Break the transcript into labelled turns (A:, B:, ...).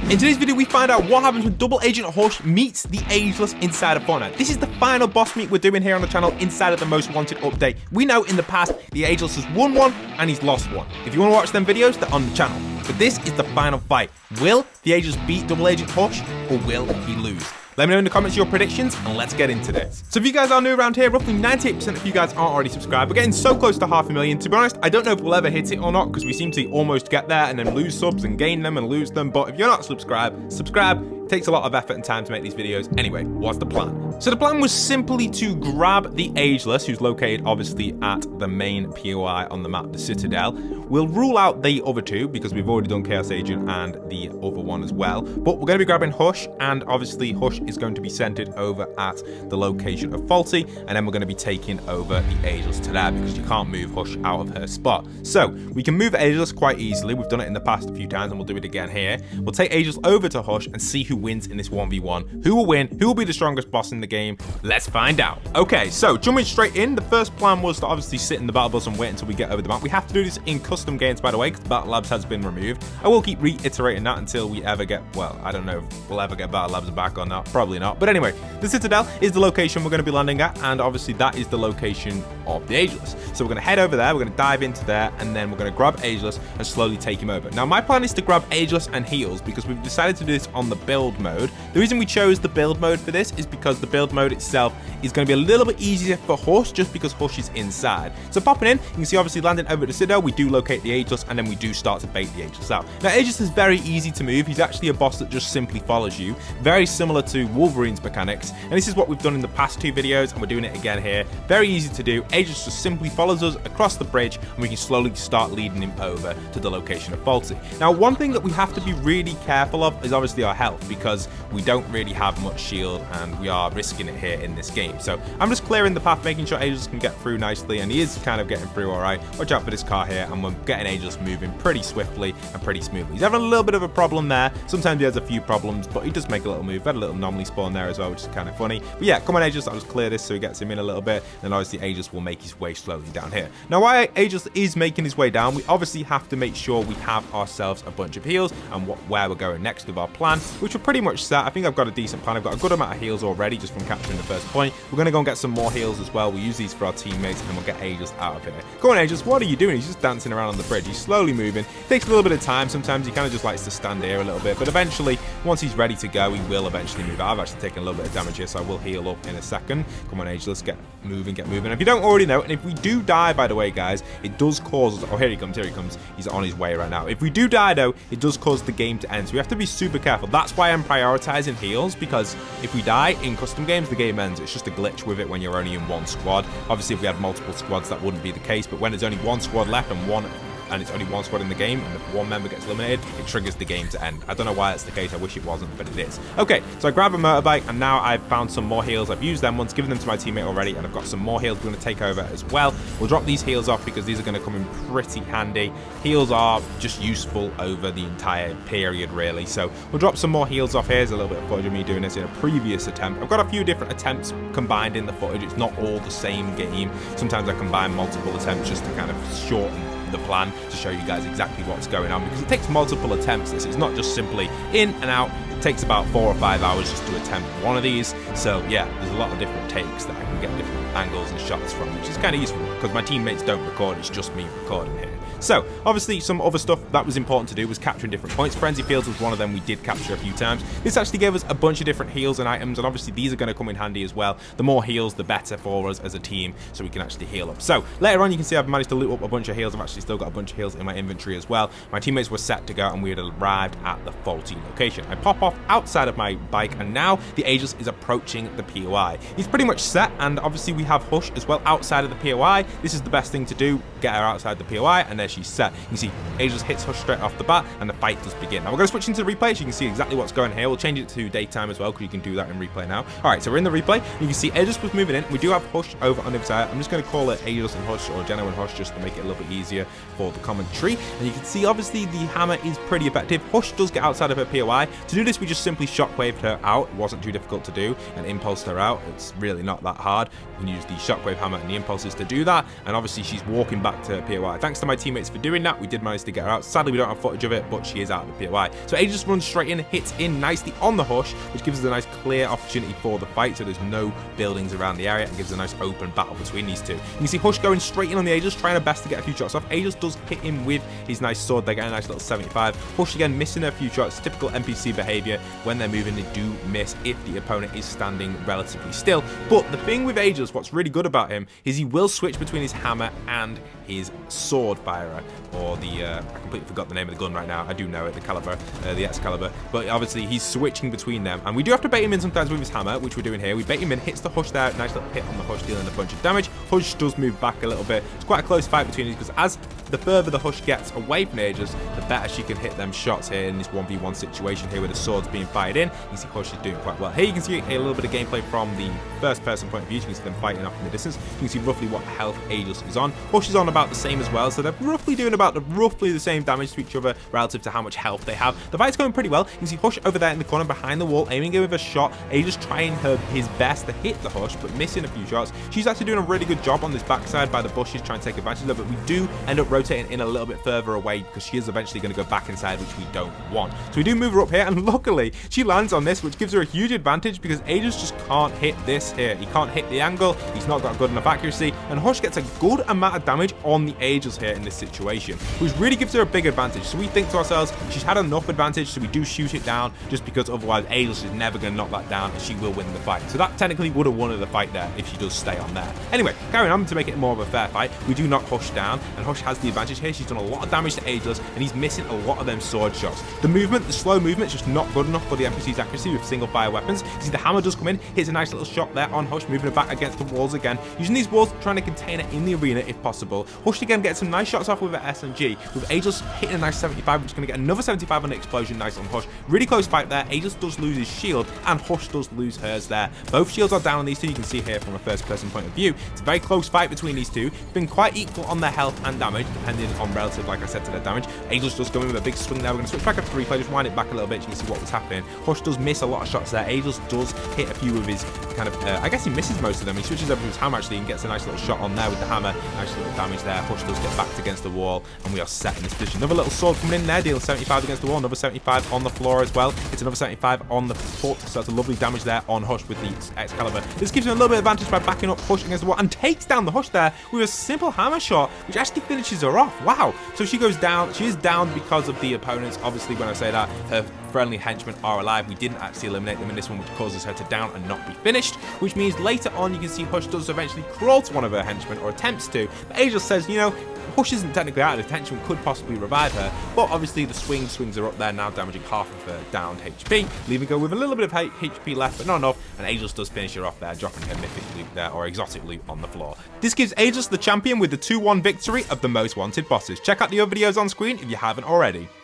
A: In today's video, we find out what happens when Double Agent Hush meets the Ageless inside of Fortnite. This is the final boss meet we're doing here on the channel inside of the Most Wanted update. We know in the past, the Ageless has won one and he's lost one. If you want to watch them videos, they're on the channel. But this is the final fight. Will the Ageless beat Double Agent Hush or will he lose? Let me know in the comments your predictions, and let's get into this. So if you guys are new around here, roughly 98% of you guys aren't already subscribed. We're getting so close to 500,000. To be honest, I don't know if we'll ever hit it or not, because we seem to almost get there and then lose subs and gain them and lose them. But if you're not subscribed, subscribe. It takes a lot of effort and time to make these videos. Anyway, what's the plan? So the plan was simply to grab the Ageless, who's located obviously at the main POI on the map, the Citadel. We'll rule out the other two because we've already done Chaos Agent and the other one as well. But we're going to be grabbing Hush, and obviously Hush is going to be centered over at the location of Faulty, and then we're going to be taking over the Ageless to there because you can't move Hush out of her spot. So we can move Ageless quite easily. We've done it in the past a few times and we'll do it again here. We'll take Ageless over to Hush and see who wins in this 1v1. Who will win? Who will be the strongest boss in the game? Let's find out. Okay, so jumping straight in, the first plan was to obviously sit in the battle bus and wait until we get over the map. We have to do this in custom games, by the way, because Battle Labs has been removed. I will keep reiterating that until we ever get, well, I don't know if we'll ever get Battle Labs back or not. Probably not. But anyway, the Citadel is the location we're going to be landing at, and obviously that is the location of the Ageless. So we're going to head over there, we're going to dive into there, and then we're going to grab Ageless and slowly take him over. Now, my plan is to grab Ageless and heals because we've decided to do this on the build mode. The reason we chose the build mode for this is because the build mode itself is going to be a little bit easier for Hush just because Hush is inside. So popping in, you can see obviously landing over the Citadel, we do locate the Ageless, and then we do start to bait the Ageless out. Now, Ageless is very easy to move. He's actually a boss that just simply follows you. Very similar to Wolverine's mechanics, and this is what we've done in the past two videos, and we're doing it again here. Very easy to do. Ageless just simply follows us across the bridge, and we can slowly start leading him over to the location of Faulty. Now, one thing that we have to be really careful of is obviously our health, because we don't really have much shield, and we are risking it here in this game. So I'm just clearing the path, making sure Ageless can get through nicely, and he is kind of getting through all right. Watch out for this car here, and we're getting Ageless moving pretty swiftly and pretty smoothly. He's having a little bit of a problem there. Sometimes he has a few problems, but he does make a little move. Had a little anomaly spawn there as well, which is kind of funny. But yeah, come on, Ageless, I'll just clear this so he gets him in a little bit. Then obviously Ageless will make his way slowly down here. Now, while Ageless is making his way down, we obviously have to make sure we have ourselves a bunch of heals and where we're going next with our plan, which we're pretty much set. I think I've got a decent plan. I've got a good amount of heals already just from capturing the first point. We're going to go and get some more heals as well. We'll use these for our teammates, and then we'll get Ageless out of here. Come on, Ageless, what are you doing? He's just dancing around on the bridge. He's slowly moving. It takes a little bit of time. Sometimes he kind of just likes to stand here a little bit, but eventually, once he's ready to go, he will eventually move out. I've actually taken a little bit of damage here, so I will heal up in a second. Come on, Ageless, get moving, get moving. And if you don't already know, and if we do die, by the way, guys, it does cause us... Oh, here he comes, here he comes. He's on his way right now. If we do die, though, it does cause the game to end, so we have to be super careful. That's why I'm prioritizing heals, because if we die in custom games, the game ends. It's just a glitch with it when you're only in one squad. Obviously, if we had multiple squads, that wouldn't be the case, but when there's only one squad left and it's only one squad in the game, and if one member gets eliminated, it triggers the game to end. I don't know why that's the case. I wish it wasn't, but it is. Okay, so I grab a motorbike, and now I've found some more heals. I've used them once, given them to my teammate already, and I've got some more heals we're going to take over as well. We'll drop these heals off because these are going to come in pretty handy. Heals are just useful over the entire period, really. So we'll drop some more heals off here. There's a little bit of footage of me doing this in a previous attempt. I've got a few different attempts combined in the footage. It's not all the same game. Sometimes I combine multiple attempts just to kind of shorten the plan to show you guys exactly what's going on, because it takes multiple attempts. This is not just simply in and out. It takes about 4 or 5 hours just to attempt one of these. So yeah, there's a lot of different takes that I can get different angles and shots from, which is kind of useful because my teammates don't record. It's just me recording here. So obviously some other stuff that was important to do was capturing different points. Frenzy Fields was one of them we did capture a few times. This actually gave us a bunch of different heals and items, and obviously these are going to come in handy as well. The more heals, the better for us as a team, so we can actually heal up. So later on, you can see I've managed to loot up a bunch of heals. I've actually still got a bunch of heals in my inventory as well. My teammates were set to go, and we had arrived at the Faulty location. I pop off outside of my bike, and now the Ageless is approaching the POI. He's pretty much set, and obviously we have Hush as well outside of the POI. This is the best thing to do, get her outside the POI, and there she's set. You can see Ageless hits Hush straight off the bat, and the fight does begin. Now we're going to switch into the replay so you can see exactly what's going on here. We'll change it to daytime as well, because you can do that in replay now. Alright, so we're in the replay. You can see Ageless was moving in. We do have Hush over on the other side. I'm just going to call it Ageless and Hush, or GENO and Hush, just to make it a little bit easier for the commentary. And you can see obviously the hammer is pretty effective. Hush does get outside of her POI. To do this, we we just simply shockwaved her out. It wasn't too difficult to do, and impulsed her out. It's really not that hard. You can use the shockwave hammer and the impulses to do that, and obviously she's walking back to POI. Thanks to my teammates for doing that. We did manage to get her out. Sadly, we don't have footage of it, but she is out of the POI. So Aegis runs straight in, hits in nicely on the Hush, which gives us a nice clear opportunity for the fight, so there's no buildings around the area, and gives a nice open battle between these two. You can see Hush going straight in on the Aegis, trying her best to get a few shots off. Aegis does hit him with his nice sword. They get a nice little 75. Hush again missing a few shots. Typical NPC behavior. When they're moving, they do miss if the opponent is standing relatively still. But the thing with Aegis, what's really good about him, is he will switch between his hammer and his sword firer, or the I completely forgot the name of the gun right now. I do know it, the caliber, the Excalibur, but obviously he's switching between them, and we do have to bait him in sometimes with his hammer, which we're doing here. We bait him in, hits the Hush there, nice little hit on the Hush, dealing a bunch of damage. Hush does move back a little bit. It's quite a close fight between these, because as the further the Hush gets away from Aegis, the better she can hit them shots here in this 1v1 situation here, where the sword's being fired in. You can see Hush is doing quite well. Here you can see a little bit of gameplay from the first person point of view. You can see them fighting off in the distance. You can see roughly what health Aegis is on. Hush is on about the same as well, so they're roughly doing about roughly the same damage to each other relative to how much health they have. The fight's going pretty well. You can see Hush over there in the corner behind the wall, aiming with a shot. Aegis trying his best to hit the Hush, but missing a few shots. She's actually doing a really good job on this backside by the bushes, trying to take advantage of it, but we do end up rotating in a little bit further away, because she is eventually going to go back inside, which we don't want. So we do move her up here, and luckily she lands on this, which gives her a huge advantage, because Aegis just can't hit this here. He can't hit the angle. He's not got good enough accuracy, and Hush gets a good amount of damage on the Aegis here in this situation, which really gives her a big advantage. So we think to ourselves, she's had enough advantage, so we do shoot it down, just because otherwise Aegis is never going to knock that down, and she will win the fight. So that technically would have won her the fight there if she does stay on there. Anyway, carrying on to make it more of a fair fight, we do knock Hush down, and Hush has the advantage here. She's done a lot of damage to Aegis, and he's missing a lot of them sword shots. The movement, the slow movement, is just not good enough for the NPC's accuracy with single fire weapons. You see the hammer does come in, hits a nice little shot there on Hush, moving it back against the walls again, using these walls, trying to contain it in the arena if possible. Hush again gets some nice shots off with an SMG, with Aegis hitting a nice 75, which is going to get another 75 on the explosion. Nice on Hush. Really close fight there. Aegis does lose his shield, and Hush does lose hers there. Both shields are down on these two. You can see here from a first person point of view. It's a very close fight between these two. It's been quite equal on their health and damage, depending on relative, like I said, to their damage. Aegis does go in with a big swing there. We're going to switch back up to replay, just wind it back a little bit so you can see what was happening. Hush does miss a lot of shots there. Aegis does hit a few of his kind of, I guess he misses most of them. He switches over to his hammer actually and gets a nice little shot on there with the hammer. Nice little damage there. Hush does get backed against the wall, and we are set in this position. Another little sword coming in there, dealing 75 against the wall. Another 75 on the floor as well. It's another 75 on the foot, so that's a lovely damage there on Hush with the Excalibur. This gives him a little bit of advantage by backing up Hush against the wall, and takes down the Hush there with a simple hammer shot, which actually finishes her off. Wow. So she goes down. She is down because of the opponents. Obviously, when I say that, her friendly henchmen are alive. We didn't actually eliminate them in this one, which causes her to down and not be finished, which means later on you can see Hush does eventually crawl to one of her henchmen, or attempts to, but Aegis says, you know, Hush isn't technically out of detention, could possibly revive her, but obviously the swings her up there, now damaging half of her downed HP, leaving her with a little bit of HP left, but not enough, and Aegis does finish her off there, dropping her mythic loot there, or exotic loot on the floor. This gives Aegis the champion with the 2-1 victory of the most wanted bosses. Check out the other videos on screen if you haven't already.